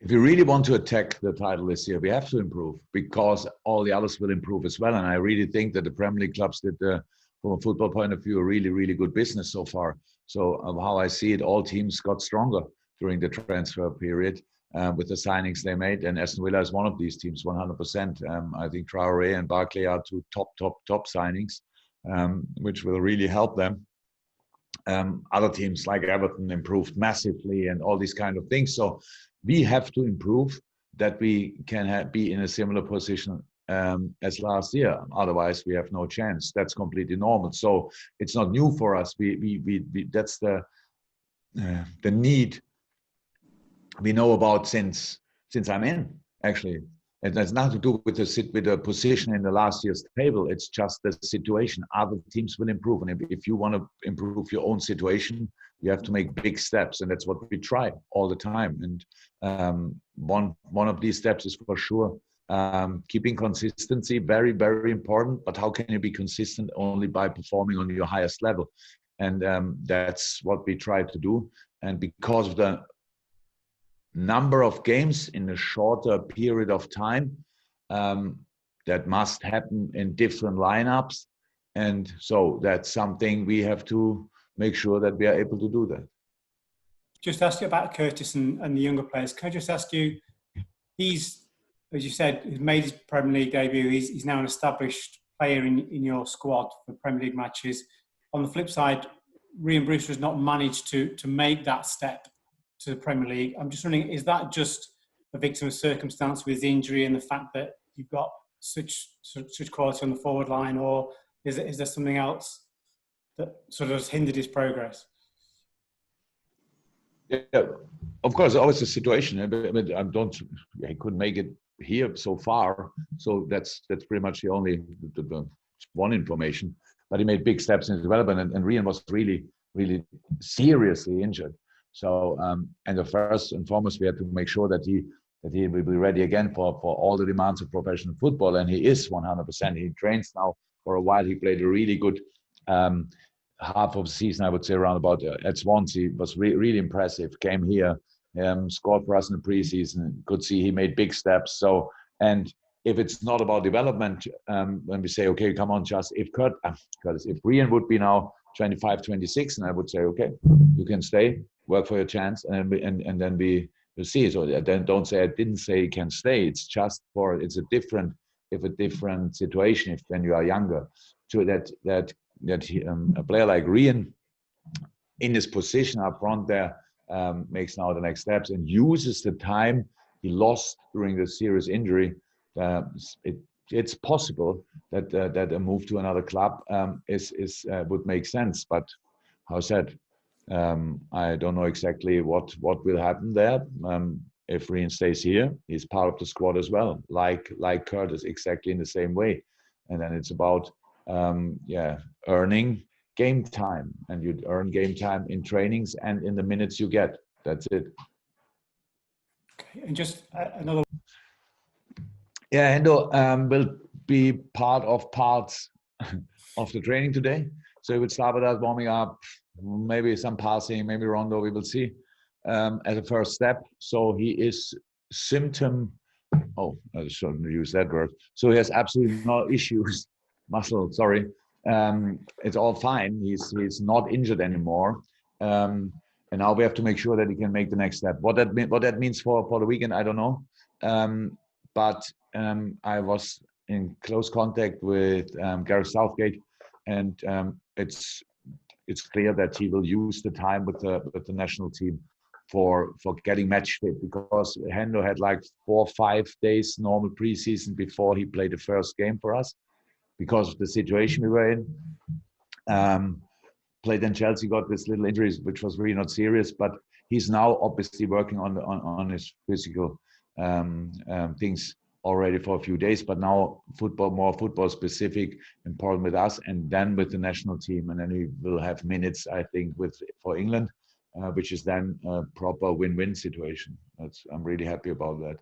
If we really want to attack the title this year, we have to improve because all the others will improve as well. And I really think that the Premier League clubs did, from a football point of view, a really, really good business so far. So how I see it, all teams got stronger during the transfer period with the signings they made. And Aston Villa is one of these teams, 100%. I think Traoré and Barkley are two top signings, which will really help them. Other teams like Everton improved massively and all these kind of things. So we have to improve that we can be in a similar position as last year. Otherwise, we have no chance. That's completely normal. So it's not new for us. We that's the need we know about since I'm in, actually. It has nothing to do with the position in the last year's table. It's just the situation. Other teams will improve. And if you want to improve your own situation, you have to make big steps. And that's what we try all the time. And one of these steps is for sure keeping consistency, very, very important. But how can you be consistent? Only by performing on your highest level. And that's what we try to do. And because of the number of games in a shorter period of time, that must happen in different lineups. And so that's something we have to make sure that we are able to do that. Just ask you about Curtis and the younger players. Can I just ask you, he's, as you said, he's made his Premier League debut. He's now an established player in your squad for Premier League matches. On the flip side, Ryan Brewster has not managed to make that step to the Premier League. I'm just wondering, is that just a victim of circumstance with his injury and the fact that you've got such quality on the forward line, or is there something else that sort of has hindered his progress? Yeah, of course, always a situation. He couldn't make it here so far, so that's pretty much the only one information. But he made big steps in his development, and Ryan was really, really seriously injured. So, and the first and foremost, we had to make sure that he will be ready again for all the demands of professional football, and he is 100%. He trains now for a while. He played a really good half of the season, I would say, around about at Swansea. Was really impressive. Came here, scored for us in the preseason. Could see he made big steps. So, and if it's not about development, when we say, okay, come on, just if Ryan would be now 25, 26, and I would say, okay, you can stay, work for your chance, and then we will see. So then don't say I didn't say he can stay. It's just it's a different situation when you are younger. So that a player like Ryan in his position up front there makes now the next steps and uses the time he lost during the serious injury. It's possible that a move to another club would make sense, but how said, I don't know exactly what will happen there. If Ryan stays here, he's part of the squad as well, like Curtis, exactly in the same way. And then it's about earning game time, and you earn game time in trainings and in the minutes you get. That's it. Okay, and just another. Yeah, Hendo will be parts of the training today. So he would start with us warming up, maybe some passing, maybe rondo, we will see, as a first step. So he is I shouldn't use that word. So he has absolutely no issues, it's all fine. He's not injured anymore. And now we have to make sure that he can make the next step. What that means for the weekend, I don't know. But I was in close contact with Gareth Southgate, and it's clear that he will use the time with the national team for getting match fit, because Hendo had like 4 or 5 days normal preseason before he played the first game for us because of the situation we were in. Played in Chelsea, got this little injury, which was really not serious, but he's now obviously working on his physical things already for a few days, but now more football specific, important with us, and then with the national team, and then he will have minutes, I think, for England, which is then a proper win-win situation. I'm really happy about that.